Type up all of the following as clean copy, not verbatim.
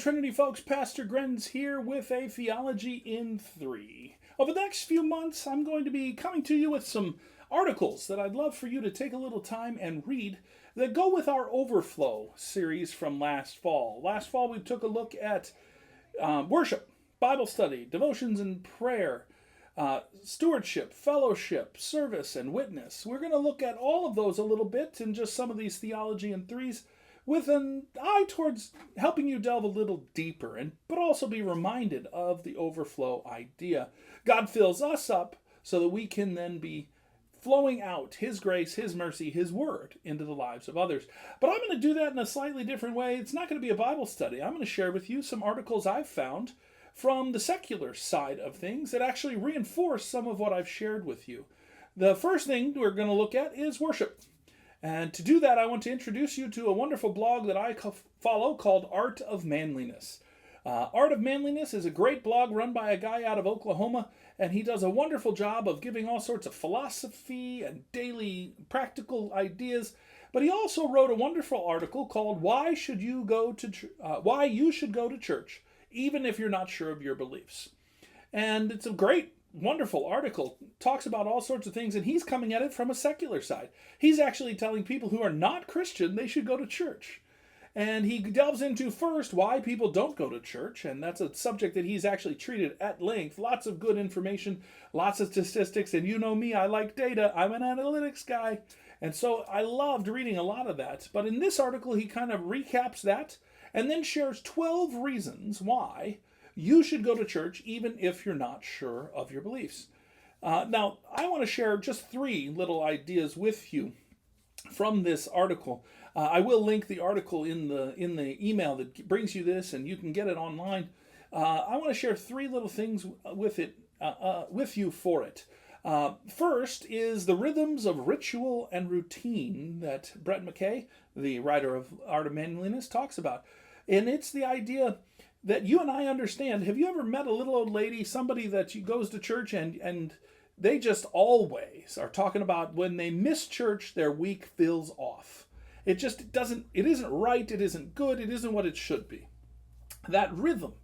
Trinity folks, Pastor Grenz here with a Theology in Three. Over the next few months, I'm going to be coming to you with some articles that I'd love for you to take a little time and read that go with our Overflow series from last fall. Last fall, we took a look at worship, Bible study, devotions and prayer, stewardship, fellowship, service, and witness. We're going to look at all of those a little bit in just some of these Theology in Threes, with an eye towards helping you delve a little deeper, but also be reminded of the overflow idea. God fills us up so that we can then be flowing out His grace, His mercy, His word into the lives of others. But I'm going to do that in a slightly different way. It's not going to be a Bible study. I'm going to share with you some articles I've found from the secular side of things that actually reinforce some of what I've shared with you. The first thing we're going to look at is worship. And to do that, I want to introduce you to a wonderful blog that I follow called Art of Manliness. Art of Manliness is a great blog run by a guy out of Oklahoma, and he does a wonderful job of giving all sorts of philosophy and daily practical ideas. But he also wrote a wonderful article called Why You Should Go to Church, Even If You're Not Sure of Your Beliefs. And it's a great, wonderful article. Talks about all sorts of things, and he's coming at it from a secular side. He's actually telling people who are not Christian they should go to church. And he delves into first why people don't go to church, and that's a subject that he's actually treated at length. Lots of good information, lots of statistics, and you know me, I like data. I'm an analytics guy, and so I loved reading a lot of that. But in this article, he kind of recaps that and then shares 12 reasons why you should go to church even if you're not sure of your beliefs. Now, I want to share just 3 little ideas with you from this article. I will link the article in the email that brings you this, and you can get it online. I want to share 3 little things with you for it. First is the rhythms of ritual and routine that Brett McKay, the writer of Art of Manliness, talks about. And it's the idea that you and I understand. Have you ever met a little old lady, somebody that goes to church and they just always are talking about when they miss church, their week feels off. It isn't right, it isn't good, it isn't what it should be. That rhythm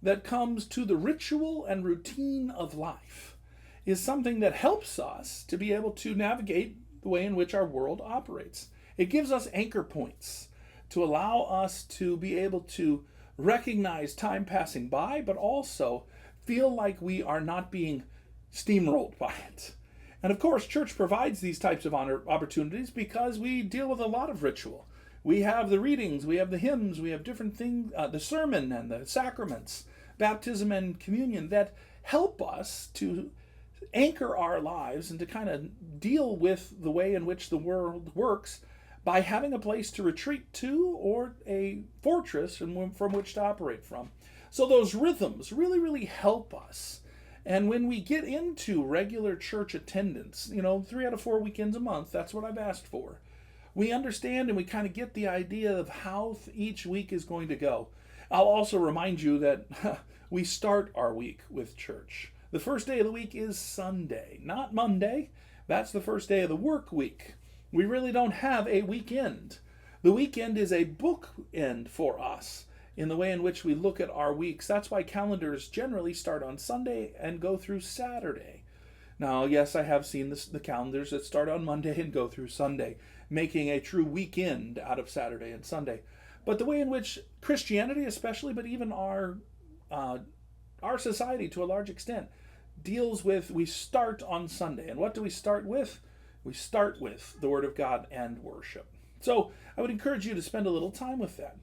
that comes to the ritual and routine of life is something that helps us to be able to navigate the way in which our world operates. It gives us anchor points to allow us to be able to recognize time passing by, but also feel like we are not being steamrolled by it. And of course, church provides these types of opportunities because we deal with a lot of ritual. We have the readings, we have the hymns, we have different things, the sermon and the sacraments, baptism and communion that help us to anchor our lives and to kind of deal with the way in which the world works by having a place to retreat to or a fortress from which to operate from. So those rhythms really, really help us. And when we get into regular church attendance, 3 out of 4 weekends a month, that's what I've asked for. We understand and we kind of get the idea of how each week is going to go. I'll also remind you that we start our week with church. The first day of the week is Sunday, not Monday. That's the first day of the work week. We really don't have a weekend. The weekend is a bookend for us in the way in which we look at our weeks. That's why calendars generally start on Sunday and go through Saturday. Now, yes, I have seen the calendars that start on Monday and go through Sunday, making a true weekend out of Saturday and Sunday. But the way in which Christianity especially, but even our society to a large extent, deals with, we start on Sunday. And what do we start with? We start with the Word of God and worship. So I would encourage you to spend a little time with that.